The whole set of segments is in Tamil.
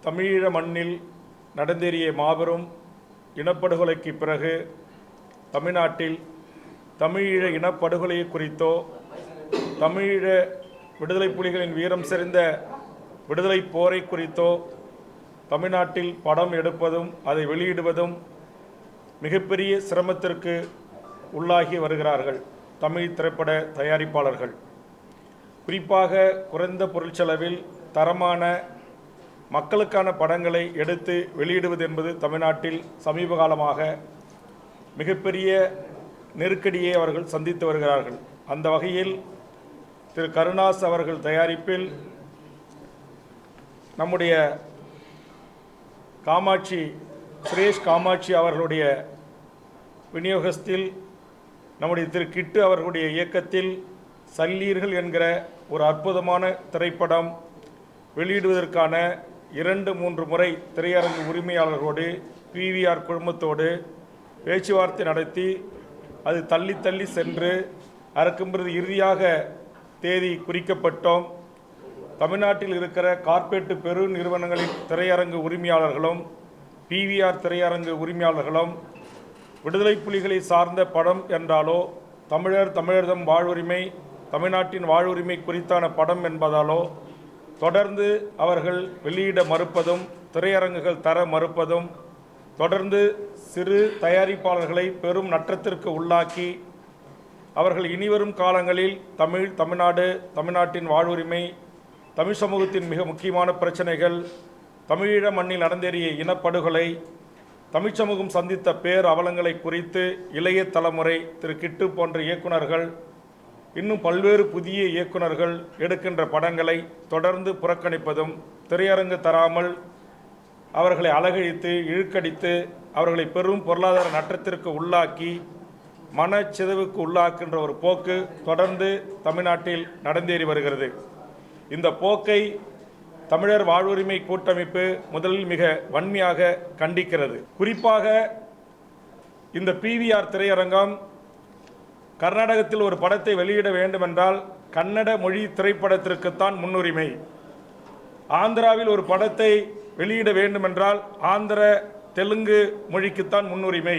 தமிழீழ மண்ணில் நடந்தேறிய மாபெரும் இனப்படுகொலைக்கு பிறகு தமிழ்நாட்டில் தமிழீழ இனப்படுகொலை குறித்தோ தமிழீழ விடுதலை புலிகளின் வீரம் செறிந்த விடுதலை போரை குறித்தோ தமிழ்நாட்டில் படம் எடுப்பதும் அதை வெளியிடுவதும் மிகப்பெரிய சிரமத்திற்கு உள்ளாகி வருகிறார்கள் தமிழ் திரைப்பட தயாரிப்பாளர்கள். குறிப்பாக குறைந்த பொருட்செலவில் தரமான மக்களுக்கான படங்களை எடுத்து வெளியிடுவது என்பது தமிழ்நாட்டில் சமீப காலமாக மிகப்பெரிய நெருக்கடியை அவர்கள் சந்தித்து வருகிறார்கள். அந்த வகையில் திரு கருணாஸ் அவர்கள் தயாரிப்பில் நம்முடைய சுரேஷ் காமாட்சி அவர்களுடைய விநியோகத்தில் நம்முடைய திரு கிட்டு அவர்களுடைய இயக்கத்தில் சல்லீர்கள் என்கிற ஒரு அற்புதமான திரைப்படம் வெளியிடுவதற்கான 2-3 முறை திரையரங்கு உரிமையாளர்களோடு PVR குழுமத்தோடு பேச்சுவார்த்தை நடத்தி அது தள்ளி சென்று அதற்கும்பிறகு இறுதியாக தேதி குறிக்கப்பட்டோம். தமிழ்நாட்டில் இருக்கிற கார்ப்பரேட் பெரு நிறுவனங்களின் திரையரங்கு உரிமையாளர்களும் PVR திரையரங்கு உரிமையாளர்களும் விடுதலை புலிகளை சார்ந்த படம் என்றாலோ தமிழர்தம் வாழ்வுரிமை தமிழ்நாட்டின் வாழ்வுரிமை குறித்தான படம் என்பதாலோ தொடர்ந்து அவர்கள் வெளியிட மறுப்பதும் திரையரங்குகள் தர மறுப்பதும் தொடர்ந்து சிறு தயாரிப்பாளர்களை பெரும் நட்டத்திற்கு உள்ளாக்கி அவர்கள் இனிவரும் காலங்களில் தமிழ்நாட்டின் வாழ்வுரிமை தமிழ் சமூகத்தின் மிக முக்கியமான பிரச்சனைகள் தமிழீழ மண்ணில் நடந்தேறிய இனப்படுகொலை தமிழ் சமூகம் சந்தித்த பேர் அவலங்களை குறித்து இளைய தலைமுறை திரு கிட்டு போன்ற இயக்குநர்கள் இன்னும் பல்வேறு புதிய இயக்குநர்கள் எடுக்கின்ற படங்களை தொடர்ந்து புறக்கணிப்பதும் திரையரங்கு தராமல் அவர்களை அலகழித்து இழுக்கடித்து அவர்களை பெரும் பொருளாதார நட்டத்திற்கு உள்ளாக்கி மனச்சிதைவுக்கு உள்ளாக்கின்ற ஒரு போக்கு தொடர்ந்து தமிழ்நாட்டில் நடந்தேறி வருகிறது. இந்த போக்கை தமிழர் வாழ்வுரிமை கூட்டமைப்பு முதலில் மிக வன்மையாக கண்டிக்கிறது. குறிப்பாக இந்த PVR திரையரங்கம் கர்நாடகத்தில் ஒரு படத்தை வெளியிட வேண்டுமென்றால் கன்னட மொழி திரைப்படத்திற்குத்தான் முன்னுரிமை. ஆந்திராவில் ஒரு படத்தை வெளியிட வேண்டுமென்றால் ஆந்திர தெலுங்கு மொழிக்குத்தான் முன்னுரிமை.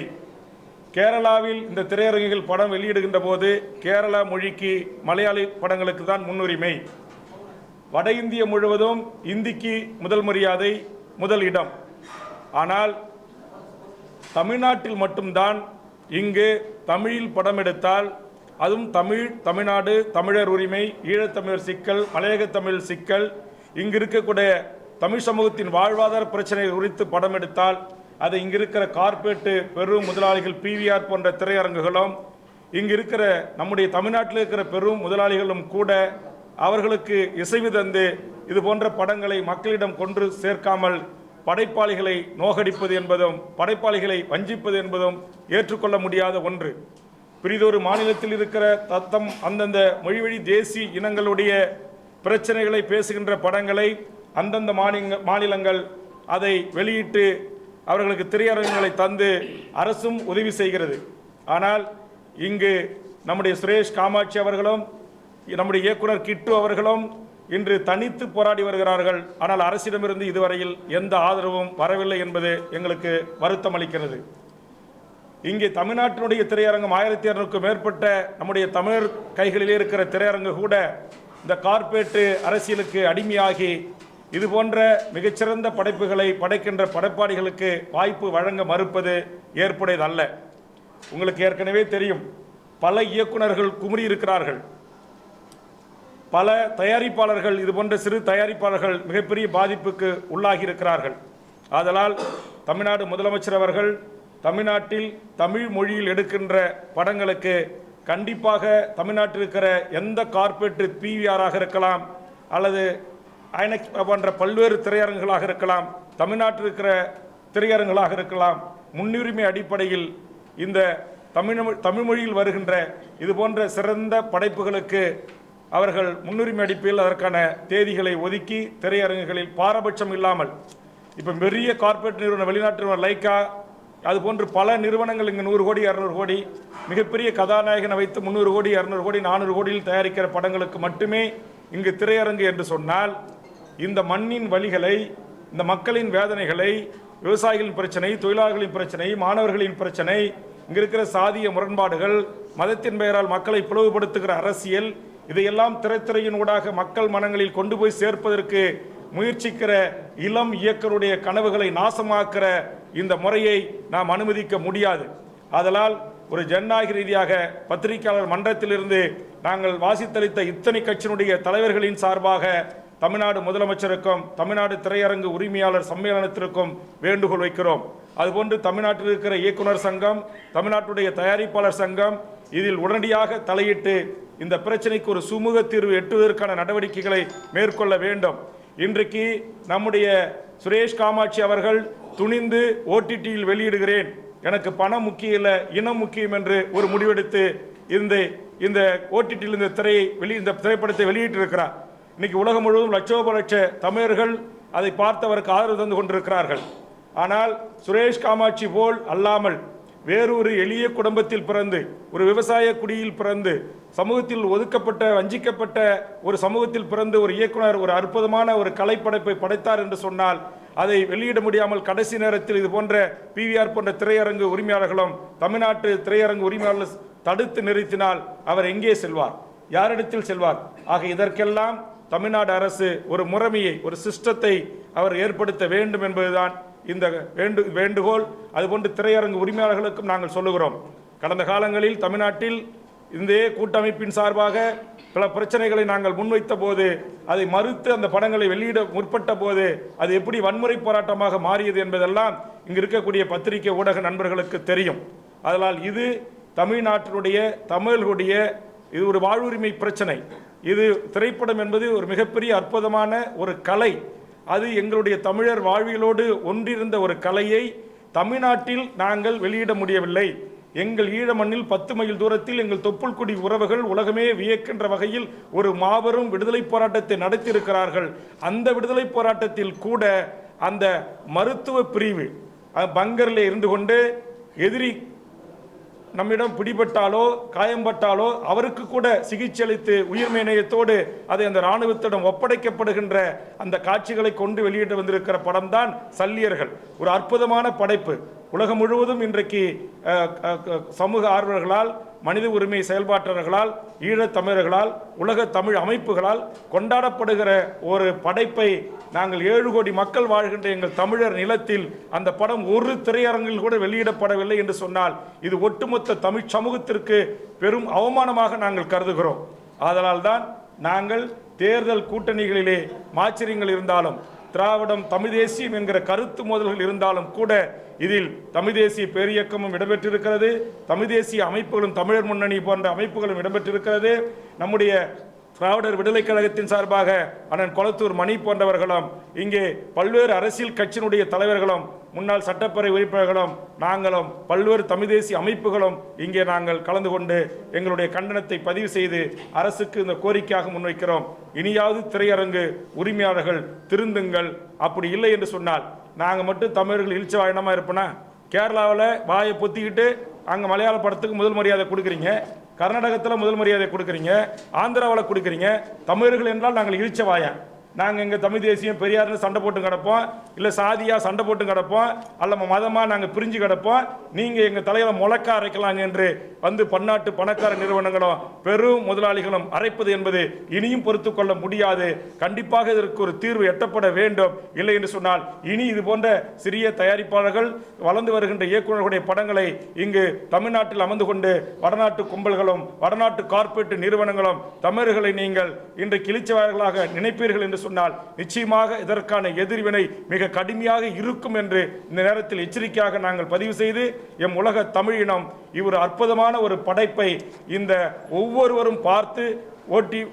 கேரளாவில் இந்த திரையரங்குகள் படம் வெளியிடுகின்ற போது கேரளா மொழிக்கு மலையாளி படங்களுக்கு தான் முன்னுரிமை. வட இந்திய முழுவதும் இந்திக்கு முதல் மரியாதை முதல் இடம். ஆனால் தமிழ்நாட்டில் மட்டும்தான் இங்கு தமிழில் படம் எடுத்தால் அதுவும் தமிழ்நாடு தமிழர் உரிமை ஈழத்தமிழர் சிக்கல் மலையக தமிழ் சிக்கல் இங்கு இருக்கக்கூடிய தமிழ் சமூகத்தின் வாழ்வாதார பிரச்சனைகள் குறித்து படம் எடுத்தால் அதை இங்கு இருக்கிற கார்ப்பரேட் பெரும் முதலாளிகள் PVR போன்ற திரையரங்குகளும் இங்கு இருக்கிற நம்முடைய தமிழ்நாட்டில் இருக்கிற பெரும் முதலாளிகளும் கூட அவர்களுக்கு இசைவு தந்து இது போன்ற படங்களை மக்களிடம் கொண்டு சேர்க்காமல் படைப்பாளிகளை நோகடிப்பது என்பதும் படைப்பாளிகளை வஞ்சிப்பது என்பதும் ஏற்றுக்கொள்ள முடியாத ஒன்று. பிரிதொரு மாநிலத்தில் இருக்கிற அந்தந்த மொழிவழி தேசிய இனங்களுடைய பிரச்சனைகளை பேசுகின்ற படங்களை அந்தந்த மாநிலங்கள் அதை வெளியிட்டு அவர்களுக்கு திரையரங்குகளை தந்து அரசும் உதவி செய்கிறது. ஆனால் இங்கு நம்முடைய சுரேஷ் காமாட்சி அவர்களும் நம்முடைய இயக்குனர் கிட்டு அவர்களும் இன்று தனித்து போராடி வருகிறார்கள். ஆனால் அரசிடமிருந்து இதுவரையில் எந்த ஆதரவும் வரவில்லை என்பது எங்களுக்கு வருத்தம் அளிக்கிறது. இங்கே தமிழ்நாட்டினுடைய திரையரங்கம் 1200க்கும் மேற்பட்ட நம்முடைய தமிழர் கைகளிலே இருக்கிற திரையரங்கு கூட இந்த கார்ப்பரேட் அரசியலுக்கு அடிமையாகி இது போன்ற மிகச்சிறந்த படைப்புகளை படைக்கின்ற படைப்பாளிகளுக்கு வாய்ப்பு வழங்க மறுப்பது ஏற்புடையதல்ல. உங்களுக்கு ஏற்கனவே தெரியும், பல இயக்குநர்கள் குமுறி இருக்கிறார்கள். பல தயாரிப்பாளர்கள் இது போன்ற சிறு தயாரிப்பாளர்கள் மிகப்பெரிய பாதிப்புக்கு உள்ளாகி இருக்கிறார்கள். ஆதலால் தமிழ்நாடு முதலமைச்சர் அவர்கள் தமிழ்நாட்டில் தமிழ் மொழியில் எடுக்கின்ற படங்களுக்கு கண்டிப்பாக தமிழ்நாட்டில் இருக்கிற எந்த கார்ப்பரேட் PVR-ஆக இருக்கலாம் அல்லது ஐனக்ஸ் போன்ற பல்வேறு திரையரங்குகளாக இருக்கலாம், தமிழ்நாட்டில் இருக்கிற திரையரங்குகளாக இருக்கலாம், முன்னுரிமை அடிப்படையில் இந்த தமிழ் மொழியில் வருகின்ற இது போன்ற சிறந்த படைப்புகளுக்கு அவர்கள் முன்னுரிமை அடிப்படையில் அதற்கான தேதிகளை ஒதுக்கி திரையரங்குகளில் பாரபட்சம் இல்லாமல் இப்போ பெரிய கார்ப்பரேட் நிறுவனம் வெளிநாட்டு நிறுவனம் லைக்கா அதுபோன்று பல நிறுவனங்கள் இங்கு 100 கோடி 200 கோடி மிகப்பெரிய கதாநாயகனை வைத்து 300 கோடி 200 கோடி 400 கோடியில் தயாரிக்கிற படங்களுக்கு மட்டுமே இங்கு திரையரங்கு என்று சொன்னால் இந்த மண்ணின் வழிகளை இந்த மக்களின் வேதனைகளை, விவசாயிகளின் பிரச்சனை, தொழிலாளர்களின் பிரச்சனை, மாணவர்களின் பிரச்சனை, இங்கே இருக்கிற சாதிய முரண்பாடுகள், மதத்தின் பெயரால் மக்களை பிளவுபடுத்துகிற அரசியல், இதையெல்லாம் திரைத்துறையின் ஊடாக மக்கள் மனங்களில் கொண்டு போய் சேர்ப்பதற்கு முயற்சிக்கிற இளம் இயக்கருடைய கனவுகளை நாசமாக்குற இந்த முறையை நாம் அனுமதிக்க முடியாது. ஆதலால் ஒரு ஜனநாயக ரீதியாக பத்திரிகையாளர் மன்றத்திலிருந்து நாங்கள் வாசித்தளித்த இத்தனை கட்சியினுடைய தலைவர்களின் சார்பாக தமிழ்நாடு முதலமைச்சருக்கும் தமிழ்நாடு திரையரங்கு உரிமையாளர் சம்மேளனத்திற்கும் வேண்டுகோள் வைக்கிறோம். அதுபோன்று தமிழ்நாட்டில் இருக்கிற இயக்குனர் சங்கம், தமிழ்நாட்டுடைய தயாரிப்பாளர் சங்கம் இதில் உடனடியாக தலையிட்டு இந்த பிரச்சனைக்கு ஒரு சுமூக தீர்வு எட்டுவதற்கான நடவடிக்கைகளை மேற்கொள்ள வேண்டும். இன்றைக்கு நம்முடைய சுரேஷ் காமாட்சி அவர்கள் துணிந்து ஓடிடியில் வெளியிடுகிறேன், எனக்கு பணம் முக்கியம் இல்லை, இனம் முக்கியம் என்று ஒரு முடிவெடுத்து இந்த ஓடிடியில் இந்த திரைப்படத்தை வெளியிட்டிருக்கிறார். இன்னைக்கு உலகம் முழுவதும் லட்சோப லட்ச தமிழர்கள் அதை பார்த்தவருக்கு ஆதரவு தந்து கொண்டிருக்கிறார்கள். ஆனால் சுரேஷ் காமாட்சி போல் அல்லாமல் வேறொரு எளிய குடும்பத்தில் பிறந்து, ஒரு விவசாய குடியில் பிறந்து, சமூகத்தில் ஒதுக்கப்பட்ட வஞ்சிக்கப்பட்ட ஒரு சமூகத்தில் பிறந்து ஒரு இயக்குனர் ஒரு அற்புதமான ஒரு கலைப்படைப்பை படைத்தார் என்று சொன்னால் அதை வெளியிட முடியாமல் கடைசி நேரத்தில் இது போன்ற பிவிஆர் போன்ற திரையரங்கு உரிமையாளர்களும் தமிழ்நாட்டு திரையரங்கு உரிமையாளர்கள் தடுத்து நிறுத்தினால் அவர் எங்கே செல்வார்? யாரிடத்தில் செல்வார்? ஆக இதற்கெல்லாம் தமிழ்நாடு அரசு ஒரு முறைமையை, ஒரு சிஸ்டத்தை அவர் ஏற்படுத்த வேண்டும் என்பதுதான் இந்த வேண்டுகோள். அதுபோன்று திரையரங்கு உரிமையாளர்களுக்கும் நாங்கள் சொல்லுகிறோம். கடந்த காலங்களில் தமிழ்நாட்டில் இந்த கூட்டமைப்பின் சார்பாக பல பிரச்சனைகளை நாங்கள் முன்வைத்த போது, அதை மறுத்து அந்த படங்களை வெளியிட முற்பட்ட போது அது எப்படி வன்முறை போராட்டமாக மாறியது என்பதெல்லாம் இங்கு இருக்கக்கூடிய பத்திரிகை ஊடக நண்பர்களுக்கு தெரியும். அதனால் இது தமிழ்நாட்டினுடைய தமிழர்களுடைய இது ஒரு வாழ்வுரிமை பிரச்சனை. இது திரைப்படம் என்பது ஒரு மிகப்பெரிய அற்புதமான ஒரு கலை. அது எங்களுடைய தமிழர் வாழ்வியலோடு ஒன்றிருந்த ஒரு கலையை தமிழ்நாட்டில் நாங்கள் வெளியிட முடியவில்லை. எங்கள் ஈழ மண்ணில் 10 மைல் தூரத்தில் எங்கள் தொப்புள் குடி உறவுகள் உலகமே வியக்கின்ற வகையில் ஒரு மாபெரும் விடுதலை போராட்டத்தை நடத்தியிருக்கிறார்கள். அந்த விடுதலை போராட்டத்தில் கூட அந்த மருத்துவ பிரிவு பங்கரில் இருந்து கொண்டு எதிரி நம்மிடம் பிடிபட்டாலோ காயம்பட்டாலோ அவருக்கு கூட சிகிச்சை அளித்து உயிர்மை நேயத்தோடு அதை அந்த இராணுவத்திடம் ஒப்படைக்கப்படுகின்ற அந்த காட்சிகளை கொண்டு வெளியிட்டு வந்திருக்கிற படம் தான் சல்லியர்கள். ஒரு அற்புதமான படைப்பு. உலகம் முழுவதும் இன்றைக்கு சமூக ஆர்வலர்களால், மனித உரிமை செயல்பாட்டாளர்களால், ஈழத்தமிழர்களால், உலக தமிழ் அமைப்புகளால் கொண்டாடப்படுகிற ஒரு படைப்பை நாங்கள் 7 கோடி மக்கள் வாழ்கின்ற எங்கள் தமிழர் நிலத்தில் அந்த படம் ஒரு திரையரங்கில் கூட வெளியிடப்படவில்லை என்று சொன்னால் இது ஒட்டுமொத்த தமிழ் சமூகத்திற்கு பெரும் அவமானமாக நாங்கள் கருதுகிறோம். ஆதலால் தான் நாங்கள் தேர்தல் கூட்டணிகளிலே மாச்சரியங்கள் இருந்தாலும், திராவிடம் தமிழ் தேசியம் என்கிற கருத்து மோதல்கள் இருந்தாலும் கூட இதில் தமிழ் தேசிய பேரியக்கமும் இடம்பெற்றிருக்கிறது. தமிழ் தேசிய அமைப்புகளும், தமிழர் முன்னணி போன்ற அமைப்புகளும் இடம்பெற்றிருக்கிறது. நம்முடைய திராவிடர் விடுதலை கழகத்தின் சார்பாக அண்ணன் கொளத்தூர் மணி போன்றவர்களும், இங்கே பல்வேறு அரசியல் கட்சியினுடைய தலைவர்களும், முன்னாள் சட்டப்பேரவை உறுப்பினர்களும், நாங்களும் பல்வேறு தமிழ் தேசிய அமைப்புகளும் இங்கே நாங்கள் கலந்து கொண்டு எங்களுடைய கண்டனத்தை பதிவு செய்து அரசுக்கு இந்த கோரிக்கையாக முன்வைக்கிறோம். இனியாவது திரையரங்கு உரிமையாளர்கள் திருந்துங்கள். அப்படி இல்லை என்று சொன்னால் நாங்கள் மட்டும் தமிழர்கள் இழிச்ச வாயினமாக இருப்போனா? கேரளாவில் வாயை பொத்திக்கிட்டு அங்கே மலையாள படத்துக்கு முதல் மரியாதை கொடுக்குறீங்க, கர்நாடகத்தில் முதல் மரியாதை கொடுக்குறீங்க, ஆந்திராவில் கொடுக்குறீங்க. தமிழர்கள் என்றால் நாங்கள் இழிச்ச வாயன். நாங்கள் எங்கள் தமிழ் தேசியம் பெரியார்னு சண்டை போட்டு கிடப்போம், இல்லை சாதியாக சண்டை போட்டு கிடப்போம், அல்ல மதமாக நாங்கள் பிரிஞ்சு கிடப்போம். நீங்கள் எங்கள் தலையில் முழக்க அரைக்கலாங்க என்று வந்து பன்னாட்டு பணக்கார நிறுவனங்களும் பெரும் முதலாளிகளும் அரைப்பது என்பது இனியும் பொறுத்து கொள்ள முடியாது. கண்டிப்பாக இதற்கு ஒரு தீர்வு எட்டப்பட வேண்டும். இல்லை என்று சொன்னால் இனி இது போன்ற சிறிய தயாரிப்பாளர்கள், வளர்ந்து வருகின்ற இயக்குநர்களுடைய படங்களை இங்கு தமிழ்நாட்டில் அமர்ந்து கொண்டு வடநாட்டு கும்பல்களும் வடநாட்டு கார்ப்பரேட் நிறுவனங்களும் தமிழர்களை நீங்கள் இன்றைக்கு இழிச்சவாயர்களாக நினைப்பீர்கள் என்று சொன்னால் நிச்சயமாக இதற்கான எதிர்வினை மிக கடுமையாக இருக்கும் என்று இந்த நேரத்தில் எச்சரிக்கையாக நாங்கள் பதிவு செய்து, எம் உலக தமிழினம் இவர் அற்புதமான ஒரு படைப்பை இந்த ஒவ்வொருவரும் பார்த்து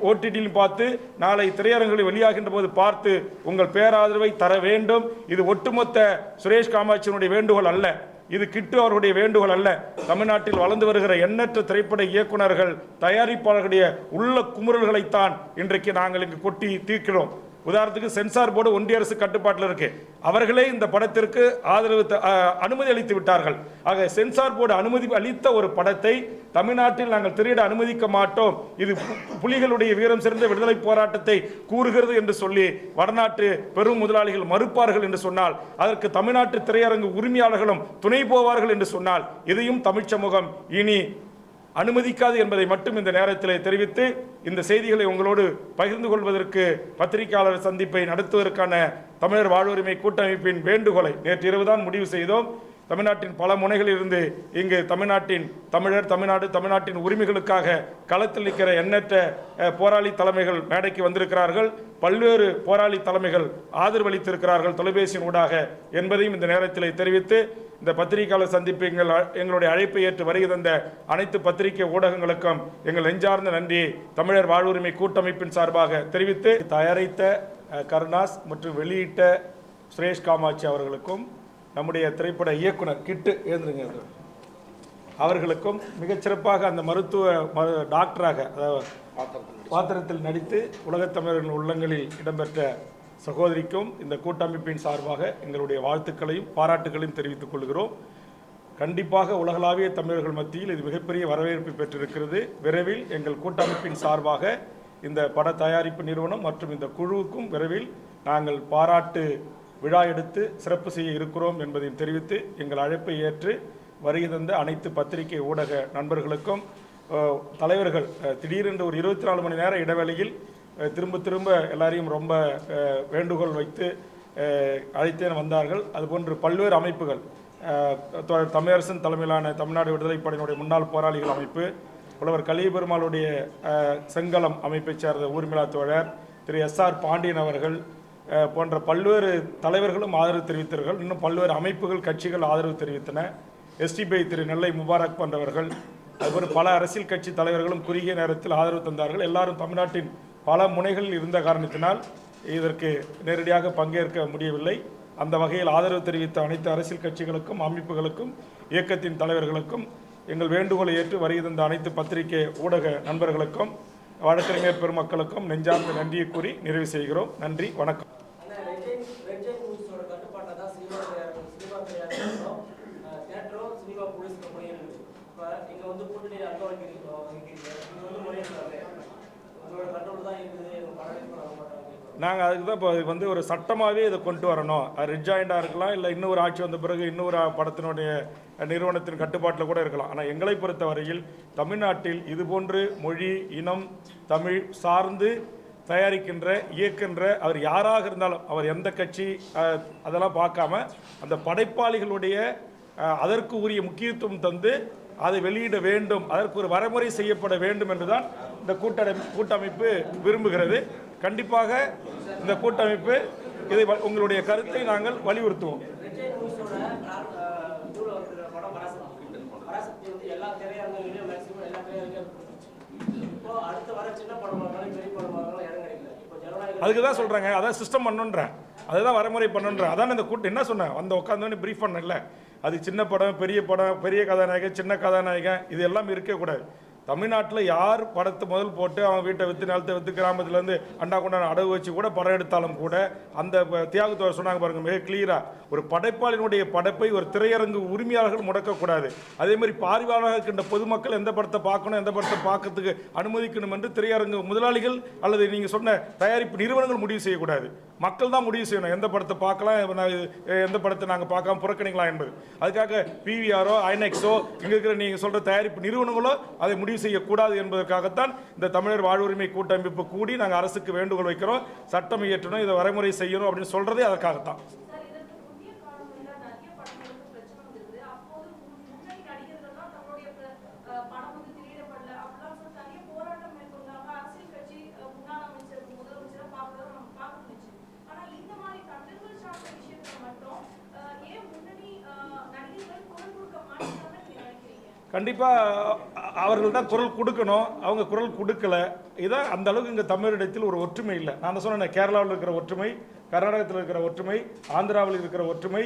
ஓடிடியில் பார்த்து நாளை திரையரங்குகளில் வெளியாகின்ற போது பார்த்து உங்கள் பேராதரவை தர வேண்டும். இது ஒட்டுமொத்த சுரேஷ் காமாட்சியினுடைய வேண்டுகோள் அல்ல, இது கிட்டு அவருடைய வேண்டுகோள் அல்ல. தமிழ்நாட்டில் வளர்ந்து வருகிற எண்ணற்ற திரைப்பட இயக்குநர்கள், தயாரிப்பாளர்களுடைய உள்ள குமுறல்களைத்தான் இன்றைக்கு நாங்கள் இங்கு கொட்டி தீர்க்கிறோம். உதாரணத்துக்கு சென்சார் போர்டு ஒன்றிய அரசு கட்டுப்பாட்டில் இருக்கு. அவர்களே இந்த படத்திற்கு அனுமதி அளித்து விட்டார்கள். ஆக சென்சார் போர்டு அனுமதி அளித்த ஒரு படத்தை தமிழ்நாட்டில் நாங்கள் திரையிட அனுமதிக்க மாட்டோம், இது புலிகளுடைய வீரம் சிறந்த விடுதலை போராட்டத்தை கூறுகிறது என்று சொல்லி வடநாட்டு பெரும் முதலாளிகள் மறுப்பார்கள் என்று சொன்னால், அதற்கு தமிழ்நாட்டு திரையரங்கு உரிமையாளர்களும் துணை போவார்கள் என்று சொன்னால், இதையும் தமிழ் சமூகம் இனி அனுமதிக்காது என்பதை மட்டும் இந்த நேரத்தில் தெரிவித்து, இந்த செய்திகளை உங்களோடு பகிர்ந்து கொள்வதற்கு பத்திரிகையாளர் சந்திப்பை நடத்துவதற்கான தமிழர் வாழ்வுரிமை கூட்டமைப்பின் வேண்டுகோளை நேற்று இரவுதான் முடிவு செய்தோம். தமிழ்நாட்டின் பல முனைகளில் இருந்து இங்கு தமிழ்நாட்டின் தமிழ்நாட்டின் உரிமைகளுக்காக களத்தில் நிற்கிற எண்ணற்ற போராளி தலைமைகள் மேடைக்கு வந்திருக்கிறார்கள். பல்வேறு போராளி தலைமைகள் ஆதரவளித்திருக்கிறார்கள் தொலைபேசியின் ஊடாக என்பதையும் இந்த நேரத்தில் தெரிவித்து, இந்த பத்திரிகையாளர் சந்திப்பு எங்களுடைய அழைப்பை ஏற்று வருகை தந்த அனைத்து பத்திரிகை ஊடகங்களுக்கும் எங்கள் நெஞ்சார்ந்த நன்றி தமிழர் வாழ்வுரிமை கூட்டமைப்பின் சார்பாக தெரிவித்து, தயாரித்த கருணாஸ் மற்றும் வெளியிட்ட சுரேஷ் காமாட்சி அவர்களுக்கும், நம்முடைய திரைப்பட இயக்குனர் கிட்டு ஏந்திருங்க அவர்களுக்கும், மிகச்சிறப்பாக அந்த மருத்துவ டாக்டராக பாத்திரத்தில் நடித்து உலகத் தமிழர்கள் உள்ளங்களில் இடம்பெற்ற சகோதரிக்கும் இந்த கூட்டமைப்பின் சார்பாக எங்களுடைய வாழ்த்துக்களையும் பாராட்டுகளையும் தெரிவித்துக் கொள்கிறோம். கண்டிப்பாக உலகளாவிய தமிழர்கள் மத்தியில் இது மிகப்பெரிய வரவேற்பு பெற்றிருக்கிறது. விரைவில் எங்கள் கூட்டமைப்பின் சார்பாக இந்த பட தயாரிப்பு நிறுவனம் மற்றும் இந்த குழுவுக்கும் விரைவில் நாங்கள் பாராட்டு விழா எடுத்து சிறப்பு செய்ய இருக்கிறோம் என்பதையும் தெரிவித்து, எங்கள் அழைப்பை ஏற்று வருகை தந்த அனைத்து பத்திரிகை ஊடக நண்பர்களுக்கும், தலைவர்கள் திடீரென்று ஒரு 24 மணி நேர இடைவெளியில் திரும்ப எல்லாரையும் ரொம்ப வேண்டுகோள் வைத்து அழைத்தேன் வந்தார்கள். அதுபோன்று பல்வேறு அமைப்புகள், தமிழரசன் தலைமையிலான தமிழ்நாடு விடுதலை படையினுடைய முன்னாள் போராளிகள் அமைப்பு, புலவர் கலியபெருமாளுடைய செங்கலம் அமைப்பைச் சேர்ந்த ஊர்மிளா தோழர் திரு SR பாண்டியன் அவர்கள் போன்ற பல்வேறு தலைவர்களும் ஆதரவு தெரிவித்தார்கள். இன்னும் பல்வேறு அமைப்புகள் கட்சிகள் ஆதரவு தெரிவித்தன. STB திரு நெல்லை முபாரக் போன்றவர்கள், அதுபோல் பல அரசியல் கட்சி தலைவர்களும் குறுகிய நேரத்தில் ஆதரவு தந்தார்கள். எல்லாரும் தமிழ்நாட்டின் பல முனைகளில் இருந்த காரணத்தினால் இதற்கு நேரடியாக பங்கேற்க முடியவில்லை. அந்த வகையில் ஆதரவு தெரிவித்த அனைத்து அரசியல் கட்சிகளுக்கும் அமைப்புகளுக்கும் இயக்கத்தின் தலைவர்களுக்கும் எங்கள் வேண்டுகோளை ஏற்று வருகை தந்த அனைத்து பத்திரிகை ஊடக நண்பர்களுக்கும் வழக்கறிஞர் பெருமக்களுக்கும் நெஞ்சார்ந்த நன்றியை கூறி நிறைவு செய்கிறோம். நன்றி, வணக்கம். நாங்கள் அதுக்கு தான் இப்போ ஒரு சட்டமாகவே இதை கொண்டு வரணும். ரெட் ஜாயிண்டாக இருக்கலாம், இல்லை இன்னொரு ஆட்சி வந்த பிறகு இன்னொரு படத்தினுடைய நிறுவனத்தின் கட்டுப்பாட்டில் கூட இருக்கலாம். ஆனால் எங்களை பொறுத்தவரையில் தமிழ்நாட்டில் இதுபோன்று மொழி, இனம், தமிழ் சார்ந்து தயாரிக்கின்ற இயக்கின்ற அவர் யாராக இருந்தாலும், அவர் எந்த கட்சி அதெல்லாம் பார்க்காம அந்த படைப்பாளிகளுடைய அதற்கு உரிய முக்கியத்துவம் தந்து அதை வெளியிட வேண்டும், அதற்கு ஒரு வரைமுறை செய்யப்பட வேண்டும் என்றுதான் இந்த கூட்டமைப்பு விரும்புகிறது. கண்டிப்பாக இந்த கூட்டமைப்பு இதை உங்களுடைய கருத்தை நாங்கள் வலியுறுத்துவோம். அதுக்கு தான் சொல்றாங்க, அதான் சிஸ்டம் பண்ணுன்றேன், அதுதான் வரைமுறை பண்ணுன்றேன். அதான் இந்த கூட்டம் என்ன சொன்னேன், வந்து உட்காந்து பிரீஃப் பண்ணல. அது சின்ன படம், பெரிய கதாநாயகன், சின்ன கதாநாயகன், இது எல்லாம் இருக்கக்கூடாது. தமிழ்நாட்டில் யார் படத்தை முதல் போட்டு அவன் வீட்டை விற்று நிலத்தை விற்று கிராமத்துலேருந்து அண்டா கொண்டாட அடகு வச்சு கூட படம் எடுத்தாலும் கூட அந்த தியாகத்தோட சொன்னாங்க பாருங்க, மிக கிளியராக ஒரு படைப்பாளினுடைய படைப்பை ஒரு திரையரங்கு உரிமையாளர்கள் முடக்கக்கூடாது. அதே மாதிரி பார்வையாளராக இருக்கின்ற பொதுமக்கள் எந்த படத்தை பார்க்கணும், எந்த படத்தை பார்க்கறதுக்கு அனுமதிக்கணும் என்று திரையரங்கு முதலாளிகள் அல்லது நீங்கள் சொன்ன தயாரிப்பு நிறுவனங்கள் முடிவு செய்யக்கூடாது. மக்கள் தான் முடிவு செய்யணும் எந்த படத்தை பார்க்கலாம், எந்த படத்தை நாங்கள் பார்க்காம புறக்கணிக்கலாம் என்பது. அதுக்காக PVRஓ ஐநெக்ஸோ இங்கே இருக்கிற நீங்கள் சொல்கிற தயாரிப்பு நிறுவனங்களோ அதை முடிவு செய்யக்கூடாது என்பதற்காகத்தான் இந்த தமிழர் வாழ்வுரிமை கூட்டமைப்பு கூடி நாங்கள் அரசுக்கு வேண்டுகோள் வைக்கிறோம். சட்டம் இயற்றணும், இதை வரைமுறை செய்யணும் அப்படின்னு சொல்றதே அதற்காகத்தான். கண்டிப்பாக அவர்கள் தான் குரல் கொடுக்கணும், அவங்க குரல் கொடுக்கல. இதான் அந்த அளவுக்கு இங்கே தமிழிடத்தில் ஒரு ஒற்றுமை இல்லை. நான் தான் சொன்னேன், கேரளாவில் இருக்கிற ஒற்றுமை, கர்நாடகத்தில் இருக்கிற ஒற்றுமை, ஆந்திராவில் இருக்கிற ஒற்றுமை,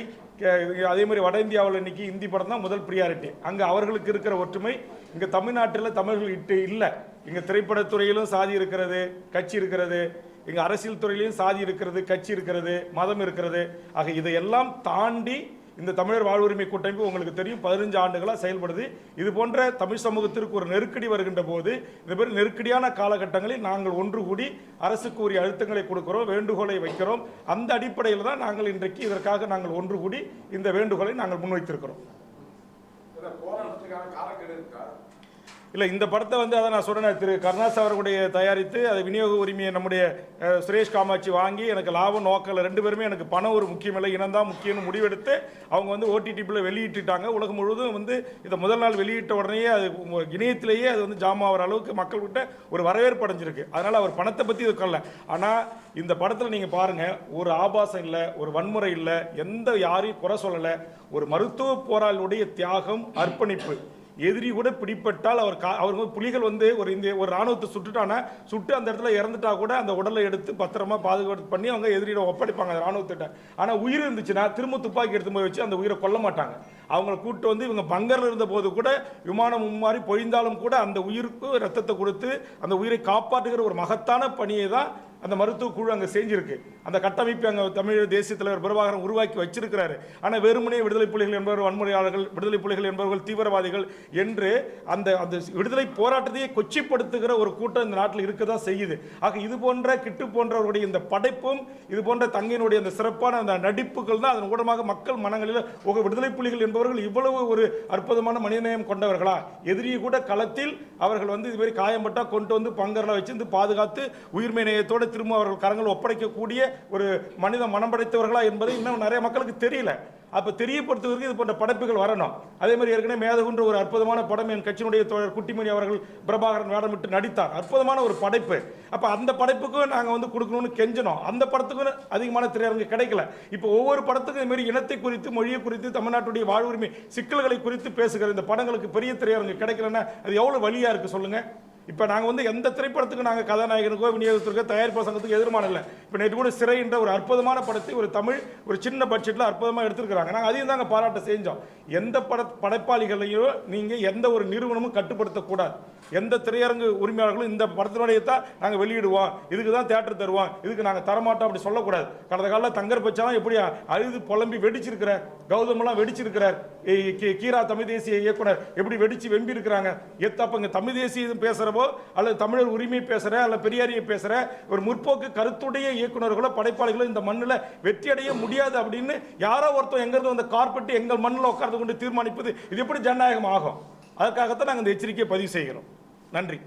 அதே மாதிரி வட இந்தியாவில் இன்னைக்கு இந்தி படம் தான் முதல் ப்ரியாரிட்டி. அங்கே அவர்களுக்கு இருக்கிற ஒற்றுமை இங்கே தமிழ்நாட்டில் தமிழர்கள் இல்லை. இங்கே திரைப்படத்துறையிலும் சாதி இருக்கிறது, கட்சி இருக்கிறது, இங்கே அரசியல் துறையிலையும் சாதி இருக்கிறது, கட்சி இருக்கிறது, மதம் இருக்கிறது. ஆக இதையெல்லாம் தாண்டி இந்த தமிழர் வாழ்வுரிமை கூட்டமைப்பு உங்களுக்கு தெரியும் 15 ஆண்டுகளாக செயல்படுது. இது போன்ற தமிழ் சமூகத்திற்கு ஒரு நெருக்கடி வருகின்ற போது இந்த மாதிரி நெருக்கடியான காலகட்டங்களில் நாங்கள் ஒன்று கூடி அரசுக்கு உரிய அழுத்தங்களை கொடுக்கிறோம், வேண்டுகோளை வைக்கிறோம். அந்த அடிப்படையில் தான் நாங்கள் இன்றைக்கு இதற்காக நாங்கள் ஒன்று கூடி இந்த வேண்டுகோளை நாங்கள் முன்வைத்திருக்கிறோம். இல்லை, இந்த படத்தை அதை நான் சொல்கிறேன், திரு கருணாஸ் அவர்களுடைய தயாரித்து அதை விநியோக உரிமையை நம்முடைய சுரேஷ் காமாட்சி வாங்கி எனக்கு லாபம் நோக்கல 2 பேருமே எனக்கு பணம் ஒரு முக்கியமில்லை, இனம்தான் முக்கியம்னு முடிவெடுத்து அவங்க ஓடிடிபியில் வெளியிட்டுட்டாங்க. உலகம் முழுவதும் இதை முதல் நாள் வெளியிட்ட உடனே அது இணையத்திலேயே அது ஜாமாகிற அளவுக்கு மக்கள்கிட்ட ஒரு வரவேற்பு அடைஞ்சிருக்கு. அதனால் அவர் பணத்தை பற்றி இது கொள்ள. ஆனால் இந்த படத்தில் நீங்கள் பாருங்கள், ஒரு ஆபாசம் இல்லை, ஒரு வன்முறை இல்லை, யாரையும் குறை சொல்லலை. ஒரு மருத்துவ போராளியுடைய தியாகம், அர்ப்பணிப்பு. எதிரி கூட பிடிப்பட்டால் அவர் புலிகள் ஒரு ராணுவத்தை சுட்டு அந்த இடத்துல இறந்துட்டா கூட அந்த உடலை எடுத்து பத்திரமா பாதுகாப்பு பண்ணி அவங்க எதிரியிடம் ஒப்படைப்பாங்க அந்த ராணுவத்திட்ட. ஆனால் உயிர் இருந்துச்சுன்னா திரும்ப துப்பாக்கி எடுத்து போய் வச்சு அந்த உயிரை கொல்ல மாட்டாங்க. அவங்களை கூப்பிட்டு இவங்க பங்கரில் இருந்த போது கூட விமானம் மும்மாறி பொழிந்தாலும் கூட அந்த உயிருக்கு ரத்தத்தை கொடுத்து அந்த உயிரை காப்பாற்றுகிற ஒரு மகத்தான பணியை தான் அந்த மருத்துவ குழு அங்கே செஞ்சிருக்கு. அந்த கட்டமைப்பு அங்கே தமிழ் தேசிய தலைவர் பிரபாகரன் உருவாக்கி வச்சிருக்கிறாரு. ஆனால் வெறுமனே விடுதலை புலிகள் என்பவர் வன்முறையாளர்கள், விடுதலை புலிகள் என்பவர்கள் தீவிரவாதிகள் என்று அந்த விடுதலை போராட்டத்தையே கொச்சிப்படுத்துகிற ஒரு கூட்டம் இந்த நாட்டில் இருக்க தான் செய்யுது. ஆக இது போன்ற கிட்டு போன்றவருடைய இந்த படைப்பும் இது போன்ற தங்கையினுடைய அந்த சிறப்பான அந்த நடிப்புகள் தான் அதன் மூலமாக மக்கள் மனங்களில் விடுதலை புலிகள் என்பவர்கள் இவ்வளவு ஒரு அற்புதமான மனிதநேயம் கொண்டவர்களா, எதிரியை கூட களத்தில் அவர்கள் இதுமாதிரி காயம்பட்டா கொண்டு பங்கரில் வச்சு பாதுகாத்து உயிர்மை நேயத்தோடு திரும்ப அவர்கள் கரங்கள் ஒப்படைக்கக்கூடிய ஒரு மனித மனம் படைத்தவர்களா என்பது இன்னும் நிறைய மக்களுக்கு தெரியல. அப்ப தெரியப்படுத்துவதற்கு இது போன்ற படைப்புகள் வரணும். அதே மாதிரி ஏற்கனவே மேதகுன்ற ஒரு அற்புதமான படம் என் கட்சியினுடைய தோழர் குட்டிமணி அவர்கள் பிரபாகரன் வேடமிட்டு நடித்தார். அற்புதமான ஒரு படைப்பு. அப்ப அந்த படைப்புக்கும் நாங்க கொடுக்கணும்னு கெஞ்சணும். அந்த படத்துக்கும் அதிகமான திரையரங்கு கிடைக்கல. இப்போ ஒவ்வொரு படத்துக்கும் இது மாதிரி இனத்தை குறித்து, மொழியை குறித்து, தமிழ்நாட்டுடைய வாழ்வுரிமை சிக்கல்களை குறித்து பேசுகிற இந்த படங்களுக்கு பெரிய திரையரங்கு கிடைக்கலன்னா அது எவ்வளவு வலியா இருக்கு சொல்லுங்க. இப்போ நாங்கள் எந்த திரைப்படத்துக்கு நாங்கள் கதாநாயகனுக்கோ விநியோகத்திற்கோ தயாரிப்பு சங்கத்துக்கு எதிர்மான இல்லை. இப்போ நேற்று கூட சிறை என்ற ஒரு அற்புதமான படத்தை ஒரு தமிழ் ஒரு சின்ன பட்ஜெட்டில் அற்புதமாக எடுத்துருக்கிறாங்க. நாங்கள் அதையும் தாங்க பாராட்ட செஞ்சோம். எந்த படைப்பாளிகளையோ நீங்கள் எந்த ஒரு நிறுவனமும் கட்டுப்படுத்தக்கூடாது. எந்த திரையரங்கு உரிமையாளர்களும் இந்த படத்தினுடைய தான் நாங்கள் வெளியிடுவோம், இதுக்கு தான் தியேட்டர் தருவோம், இதுக்கு நாங்கள் தரமாட்டோம் அப்படி சொல்லக்கூடாது. கடந்த காலத்தில் தங்கர் பச்சாலாம் எப்படி அழுது புலம்பி வெடிச்சிருக்கிறார், கௌதமெல்லாம் வெடிச்சிருக்கிறார், கீரா தமிழ் தேசிய இயக்குனர் எப்படி வெடிச்சு வெம்பி இருக்கிறாங்க. அப்போ இங்கே தமிழ் தேசியம் பேசுகிறவோ அல்லது தமிழர் உரிமை பேசுகிற அல்லது பெரியாரியை பேசுகிற ஒரு முற்போக்கு கருத்துடைய இயக்குநர்களோ படைப்பாளிகளோ இந்த மண்ணில் வெற்றியடைய முடியாது அப்படின்னு யாரோ ஒருத்தர் எங்கிறது அந்த கார்பெட் எங்கள் மண்ணில் உட்கார்ந்து கொண்டு தீர்மானிப்பது இது எப்படி ஜனநாயகம் ஆகும்? அதற்காகத்தான் நாங்கள் இந்த எச்சரிக்கையை பதிவு செய்கிறோம். நன்றி.